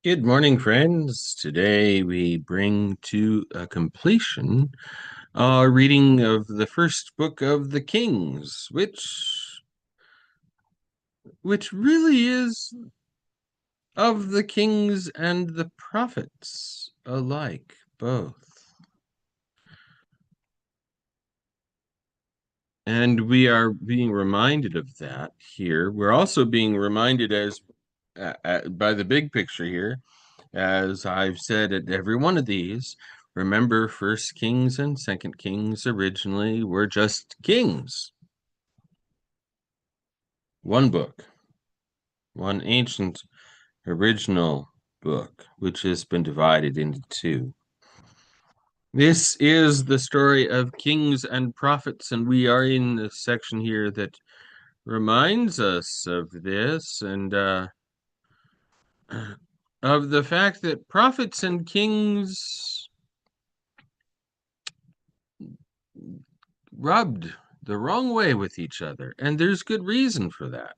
Good morning, friends. Today we bring to a completion our reading of the first book of the Kings, which really is of the kings and the prophets alike, both. And we are being reminded of that here. We're also being reminded by the big picture here, as I've said at every one of these. Remember, First Kings and Second Kings originally were just kings. One book, one ancient original book, which has been divided into two. This is the story of kings and prophets, and we are in the section here that reminds us of this and of the fact that prophets and kings rubbed the wrong way with each other, and there's good reason for that.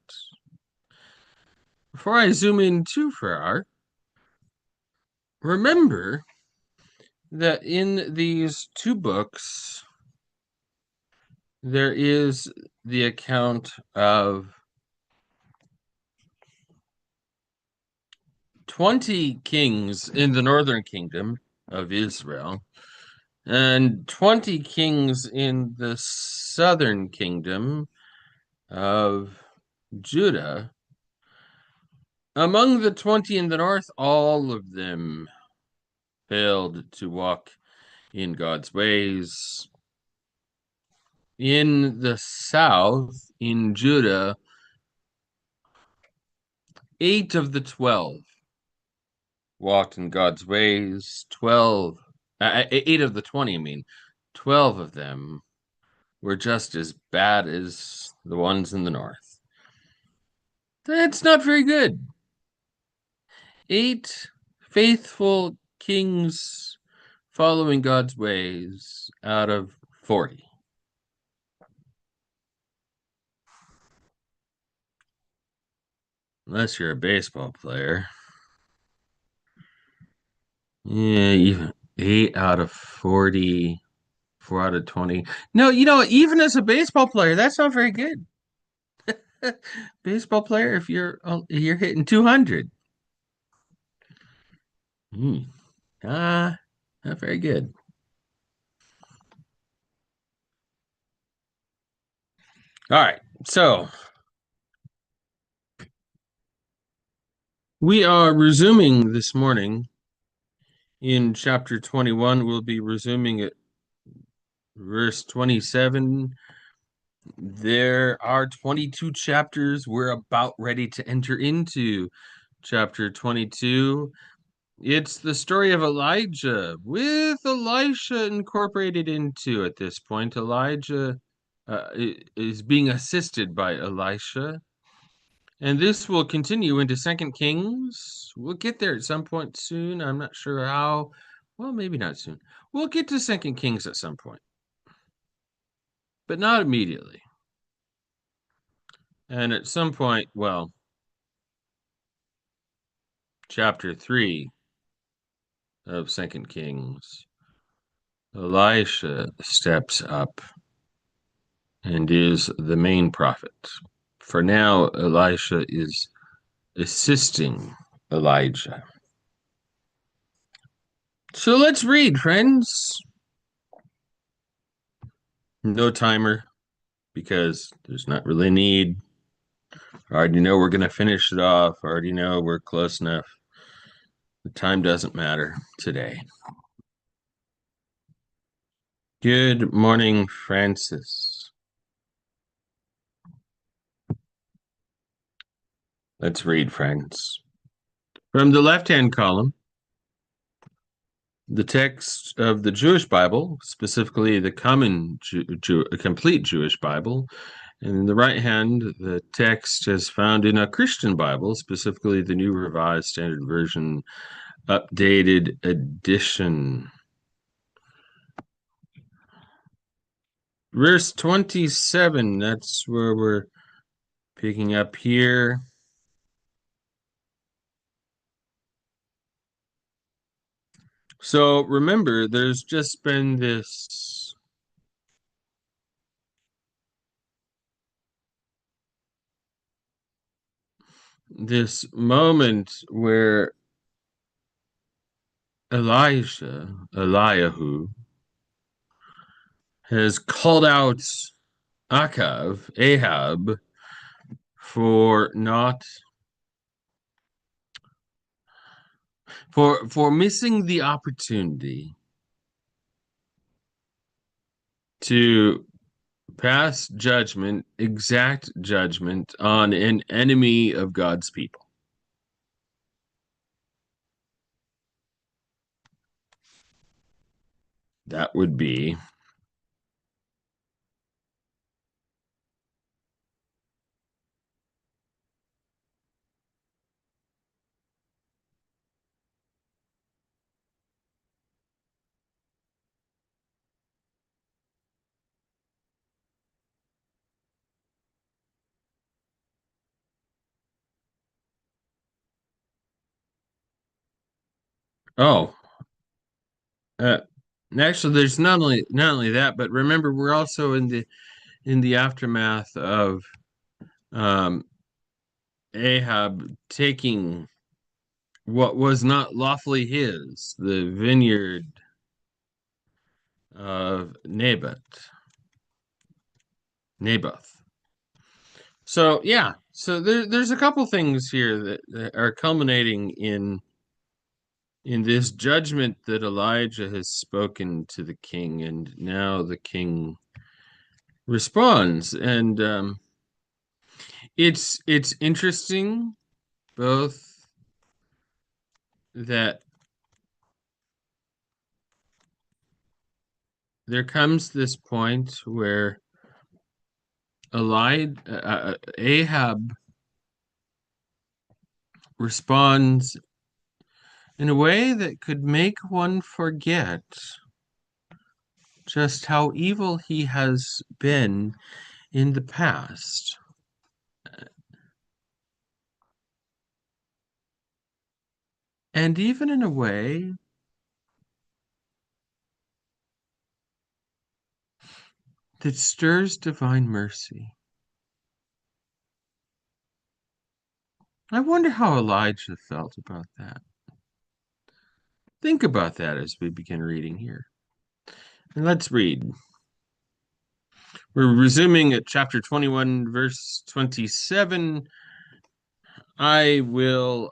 Before I zoom in too far, remember that in these two books, there is the account of 20 kings in the northern kingdom of Israel and 20 kings in the southern kingdom of Judah. Among the 20 in the north, all of them failed to walk in God's ways. In the south, in Judah, 8 of the 12 walked in God's ways. 8 of the 20, I mean, 12 of them were just as bad as the ones in the north. That's not very good. 8 faithful kings following God's ways out of 40. Unless you're a baseball player. Yeah, even 8 out of 40, 4 out of 20. No, even as a baseball player, that's not very good. Baseball player, if you're hitting 200. Hmm. Not very good. All right. So we are resuming this morning in chapter 21. We'll be resuming at verse 27. There are 22 chapters. We're about ready to enter into chapter 22. It's the story of Elijah with Elisha incorporated into at this point. Elijah is being assisted by Elisha. And this will continue into Second Kings. We'll get there at some point soon. I'm not sure how. Well, maybe not soon. We'll get to Second Kings at some point, but not immediately. And at some point, well, chapter 3 of Second Kings, Elisha steps up and is the main prophet. For now, Elisha is assisting Elijah. So let's read, friends. No timer because there's not really a need. I already know we're going to finish it off. I already know we're close enough. The time doesn't matter today. Good morning, Francis. Let's read, friends. From the left-hand column, the text of the Jewish Bible, specifically the complete Jewish Bible, and in the right hand, the text is found in a Christian Bible, specifically the New Revised Standard Version, updated edition. Verse 27, that's where we're picking up here. So remember, there's just been this moment where Eliyahu, has called out Ahab, for not for missing the opportunity to pass judgment, exact judgment on an enemy of God's people. That would be, oh, uh, actually, there's not only that, but remember, we're also in the aftermath of um, Ahab taking what was not lawfully his, the vineyard of Naboth. So yeah, so there's a couple things here that are culminating in this judgment that Elijah has spoken to the king, and now the king responds, and it's interesting both that there comes this point where Ahab responds in a way that could make one forget just how evil he has been in the past. And even in a way that stirs divine mercy. I wonder how Elijah felt about that. Think about that as we begin reading here. And let's read. We're resuming at chapter 21, verse 27. I will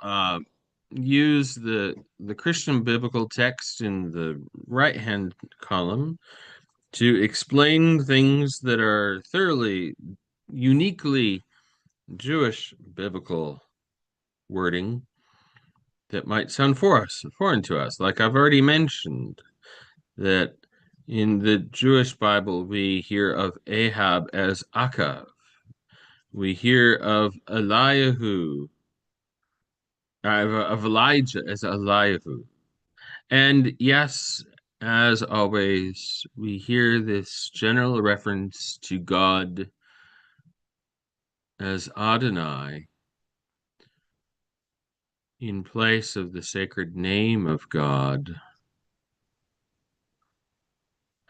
use the Christian biblical text in the right-hand column to explain things that are thoroughly, uniquely Jewish biblical wording that might sound foreign to us. Like I've already mentioned, that in the Jewish Bible we hear of Ahab as Akav. We hear of Eliyahu, of Elijah as Eliyahu. And yes, as always, we hear this general reference to God as Adonai in place of the sacred name of God,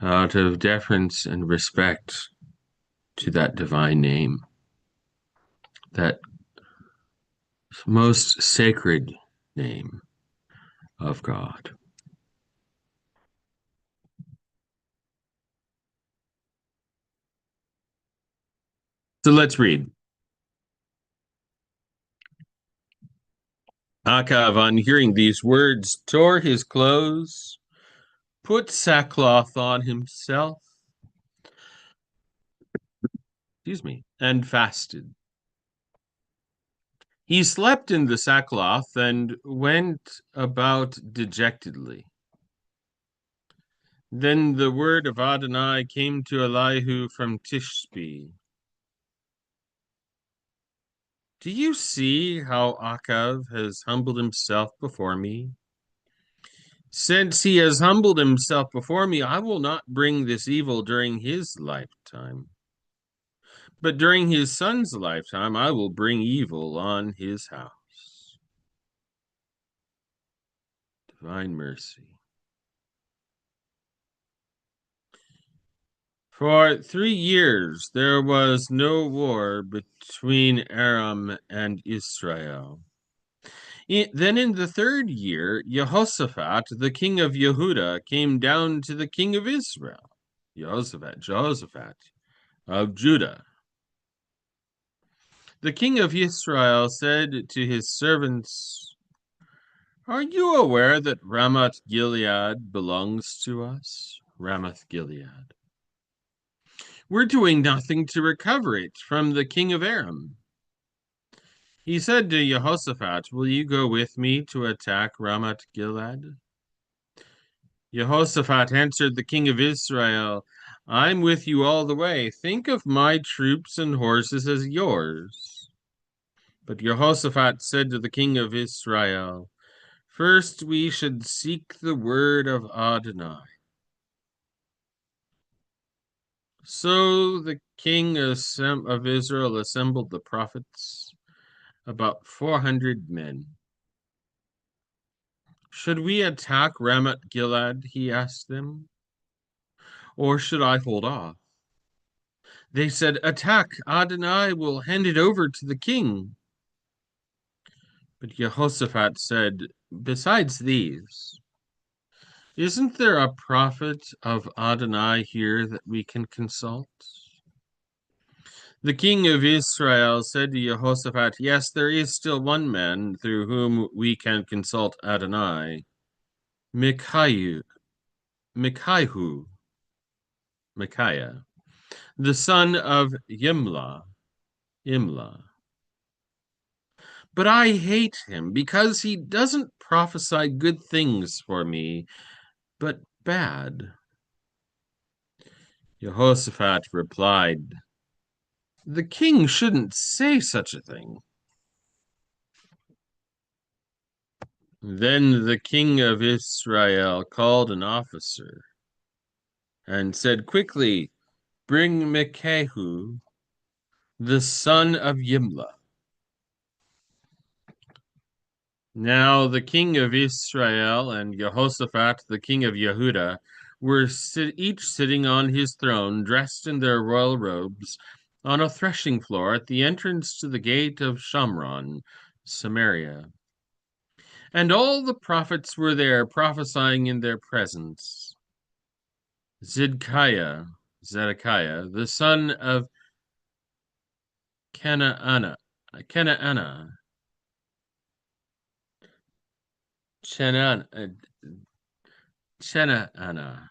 out of deference and respect to that divine name, that most sacred name of God. So let's read. Akav, on hearing these words, tore his clothes, put sackcloth on himself, and fasted. He slept in the sackcloth and went about dejectedly. Then the word of Adonai came to Elihu from Tishbe. Do you see how Akav has humbled himself before me? Since he has humbled himself before me, I will not bring this evil during his lifetime. But during his son's lifetime, I will bring evil on his house. Divine mercy. For 3 years there was no war between Aram and Israel. Then in the 3rd year, Jehoshaphat, the king of Yehuda, came down to the king of Israel. Jehoshaphat of Judah. The king of Israel said to his servants, "Are you aware that Ramoth Gilead belongs to us?" Ramoth Gilead. "We're doing nothing to recover it from the king of Aram." He said to Jehoshaphat, "Will you go with me to attack Ramoth Gilead?" Jehoshaphat answered the king of Israel, "I'm with you all the way. Think of my troops and horses as yours." But Jehoshaphat said to the king of Israel, "First we should seek the word of Adonai." So the king of Israel assembled the prophets, about 400 men. "Should we attack Ramoth Gilead?" he asked them, "or should I hold off?" They said, "Attack. Adonai will hand it over to the king." But Jehoshaphat said, "Besides these, isn't there a prophet of Adonai here that we can consult?" The king of Israel said to Jehoshaphat, "Yes, there is still one man through whom we can consult Adonai, Micaiah, Micaiah, the son of Imlah. But I hate him because he doesn't prophesy good things for me, but bad." Jehoshaphat replied, "The king shouldn't say such a thing." Then the king of Israel called an officer and said, "Quickly, bring Micaiah, the son of Imlah." Now the king of Israel and Jehoshaphat, the king of Yehuda, were each sitting on his throne, dressed in their royal robes, on a threshing floor at the entrance to the gate of Shamron, Samaria. And all the prophets were there prophesying in their presence. Zedekiah, the son of Canaanah, Chenaanah,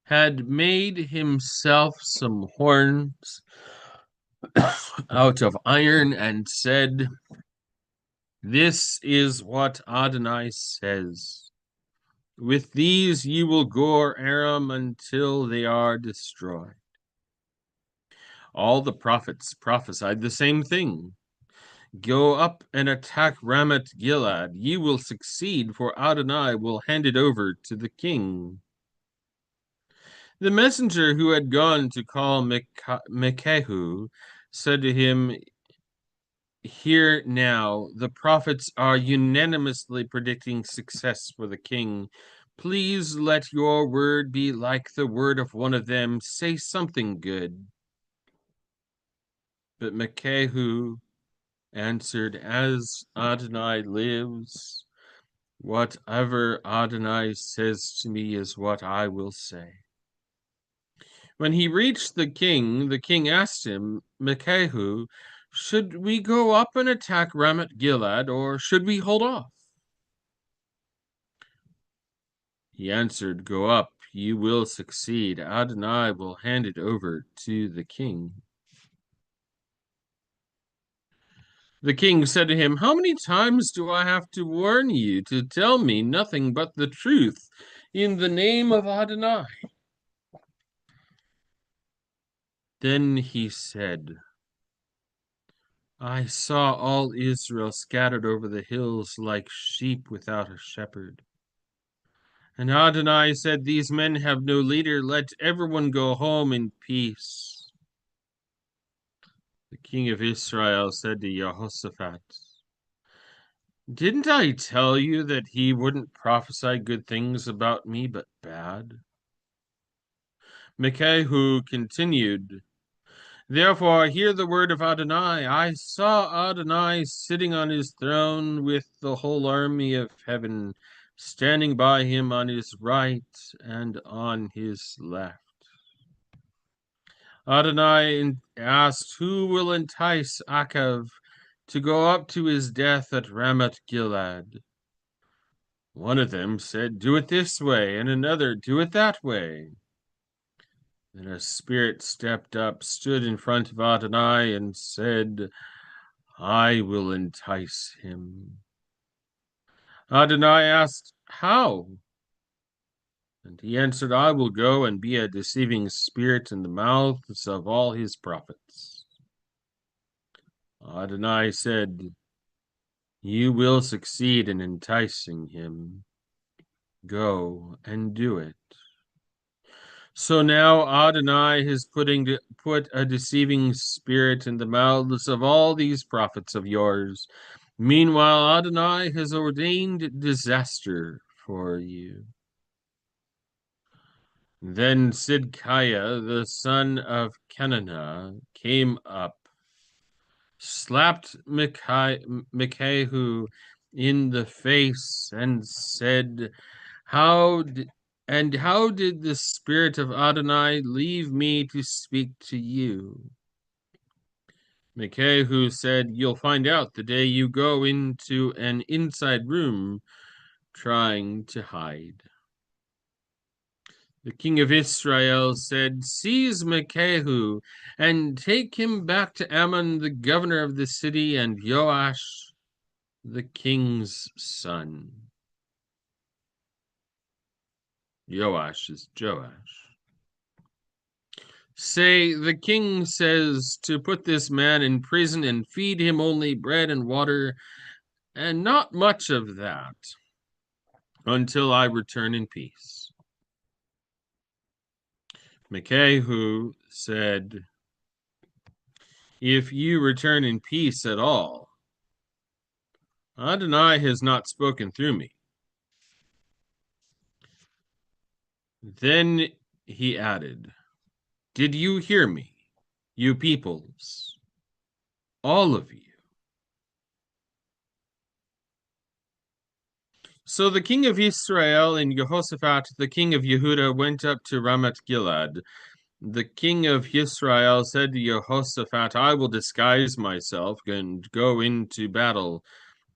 had made himself some horns out of iron and said, "This is what Adonai says. With these you will gore Aram until they are destroyed." All the prophets prophesied the same thing. "Go up and attack Ramoth Gilead. Ye will succeed, for Adonai will hand it over to the king." The messenger who had gone to call Micaiah said to him, "Here now, the prophets are unanimously predicting success for the king. Please let your word be like the word of one of them. Say something good." But Micaiah answered, "As Adonai lives, whatever Adonai says to me is what I will say." When he reached the king asked him, "Micaiah, should we go up and attack Ramoth Gilead, or should we hold off?" He answered, "Go up, you will succeed. Adonai will hand it over to the king." The king said to him, "How many times do I have to warn you to tell me nothing but the truth in the name of Adonai?" Then he said, "I saw all Israel scattered over the hills like sheep without a shepherd. And Adonai said, 'These men have no leader. Let everyone go home in peace.'" The king of Israel said to Jehoshaphat, Didn't I tell you that he wouldn't prophesy good things about me, but bad? Micaiah continued, Therefore, hear the word of Adonai. I saw Adonai sitting on his throne with the whole army of heaven standing by him on his right and on his left. Adonai asked, Who will entice Achav to go up to his death at Ramoth Gilead? One of them said, Do it this way, and another, Do it that way. Then a spirit stepped up, stood in front of Adonai, and said, I will entice him. Adonai asked, How? And he answered, I will go and be a deceiving spirit in the mouths of all his prophets. Adonai said, You will succeed in enticing him. Go and do it. So now Adonai has put a deceiving spirit in the mouths of all these prophets of yours. Meanwhile, Adonai has ordained disaster for you. Then Sidkiah, the son of Kenanah, came up, slapped Micaiah in the face, and said, How did the spirit of Adonai leave me to speak to you? Micaiah said, You'll find out the day you go into an inside room trying to hide. The king of Israel said, Seize Micaiah and take him back to Ammon, the governor of the city, and Joash, the king's son. Joash is Joash. Say, the king says to put this man in prison and feed him only bread and water, and not much of that, until I return in peace. Micaiah said, If you return in peace at all, Adonai has not spoken through me. Then he added, Did you hear me, you peoples, all of you? So the king of Israel and Jehoshaphat, the king of Yehuda, went up to Ramoth Gilead. The king of Israel said to Jehoshaphat, I will disguise myself and go into battle,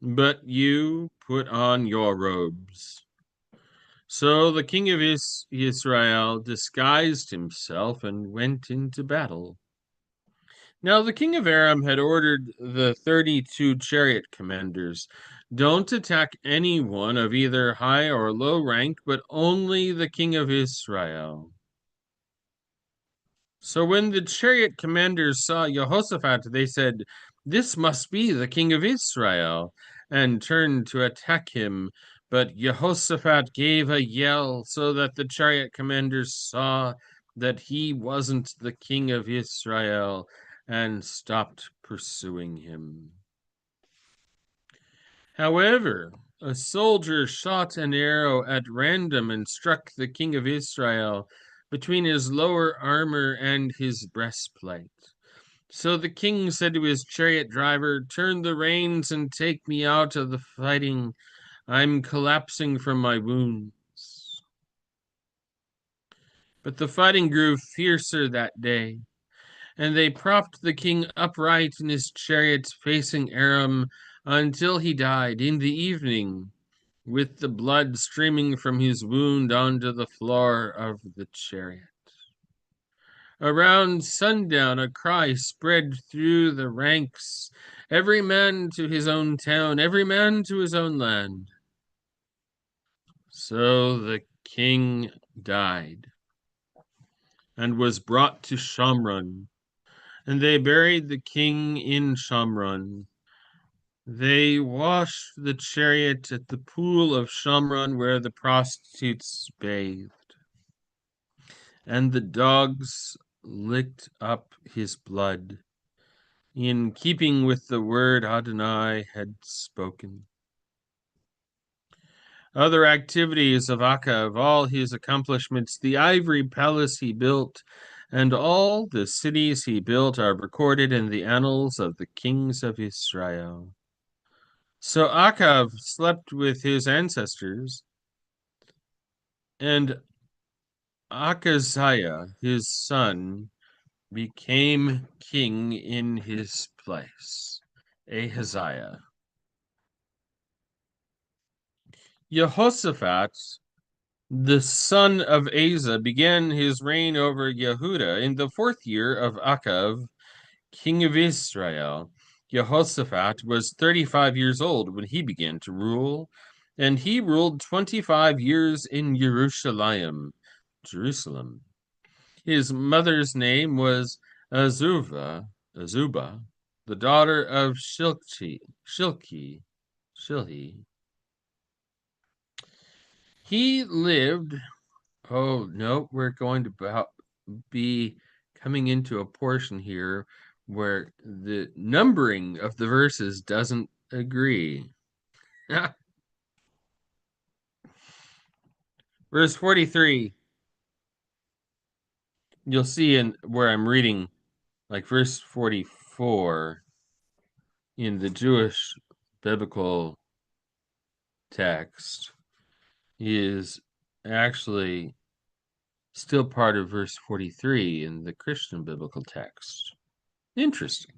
but you put on your robes. So the king of Israel disguised himself and went into battle. Now the king of Aram had ordered the 32 chariot commanders, Don't attack anyone of either high or low rank, but only the king of Israel. So when the chariot commanders saw Jehoshaphat, they said, This must be the king of Israel, and turned to attack him. But Jehoshaphat gave a yell so that the chariot commanders saw that he wasn't the king of Israel and stopped pursuing him. However, a soldier shot an arrow at random and struck the king of Israel between his lower armor and his breastplate. So the king said to his chariot driver, Turn the reins and take me out of the fighting. I'm collapsing from my wounds. But the fighting grew fiercer that day, and they propped the king upright in his chariot facing Aram until he died in the evening, with the blood streaming from his wound onto the floor of the chariot. Around sundown, a cry spread through the ranks, every man to his own town, every man to his own land. So the king died and was brought to Shamron, and they buried the king in Shamron. They washed the chariot at the pool of Shamron where the prostitutes bathed, and the dogs licked up his blood, in keeping with the word Adonai had spoken. Other activities of Akav, all his accomplishments, the ivory palace he built, and all the cities he built are recorded in the annals of the kings of Israel. So Akav slept with his ancestors, and Ahaziah, his son, became king in his place. Ahaziah. Jehoshaphat, the son of Asa, began his reign over Yehuda in the 4th year of Akav, king of Israel. Jehoshaphat was 35 years old when he began to rule, and he ruled 25 years in Jerusalem. His mother's name was Azubah, the daughter of Shilhi. He lived. Oh no, we're going to be coming into a portion here where the numbering of the verses doesn't agree. Verse 43. You'll see in where I'm reading, like verse 44 in the Jewish biblical text is actually still part of verse 43 in the Christian biblical text. Interesting.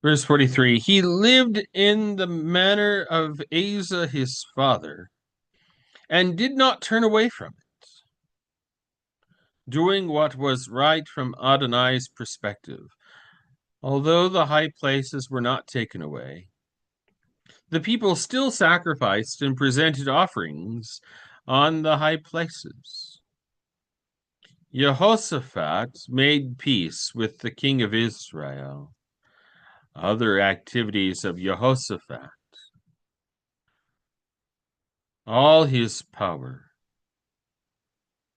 Verse 43, he lived in the manner of Asa his father, and did not turn away from it, doing what was right from Adonai's perspective, although the high places were not taken away. The people still sacrificed and presented offerings on the high places. Jehoshaphat made peace with the king of Israel. Other activities of Jehoshaphat, all his power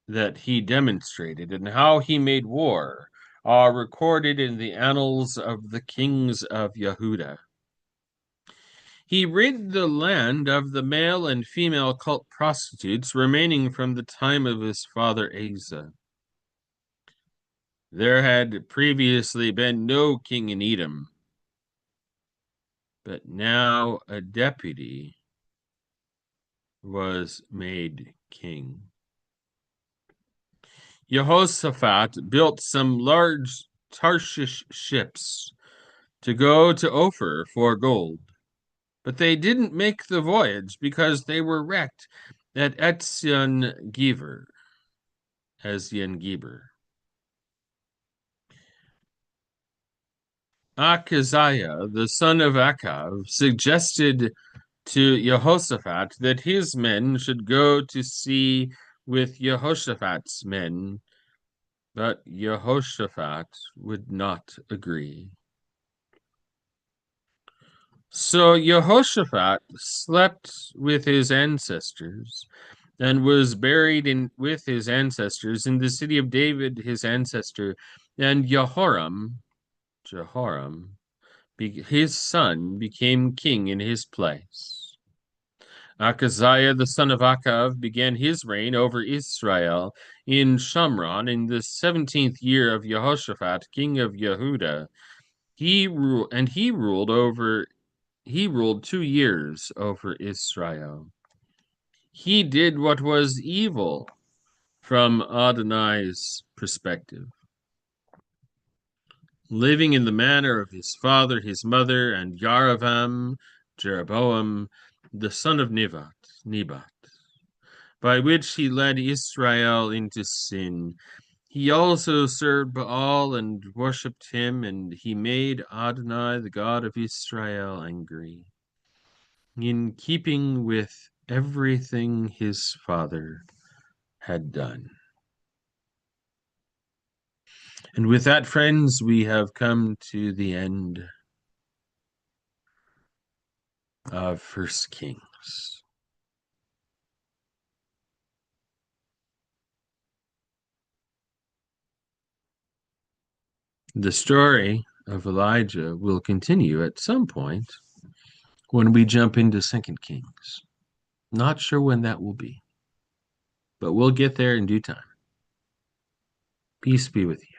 that he demonstrated and how he made war, are recorded in the annals of the kings of Yehuda. He rid the land of the male and female cult prostitutes remaining from the time of his father Asa. There had previously been no king in Edom, but now a deputy was made king. Jehoshaphat built some large Tarshish ships to go to Ophir for gold, but they didn't make the voyage because they were wrecked at Ezion-Geber. Ahaziah, the son of Akav, suggested to Jehoshaphat that his men should go to sea with Jehoshaphat's men, but Jehoshaphat would not agree. So Jehoshaphat slept with his ancestors and was buried with his ancestors in the city of David, his ancestor, and Jehoram, his son, became king in his place. Ahaziah, the son of Akav, began his reign over Israel in Shamron in the 17th year of Jehoshaphat, king of Yehuda. He ruled 2 years over Israel. He did what was evil from Adonai's perspective, living in the manner of his father, his mother, and Jeroboam, the son of Nebat, by which he led Israel into sin. He also served Baal and worshipped him, and he made Adonai, the God of Israel, angry, in keeping with everything his father had done. And with that, friends, we have come to the end of First Kings. The story of Elijah will continue at some point when we jump into Second Kings. Not sure when that will be, but we'll get there in due time. Peace be with you.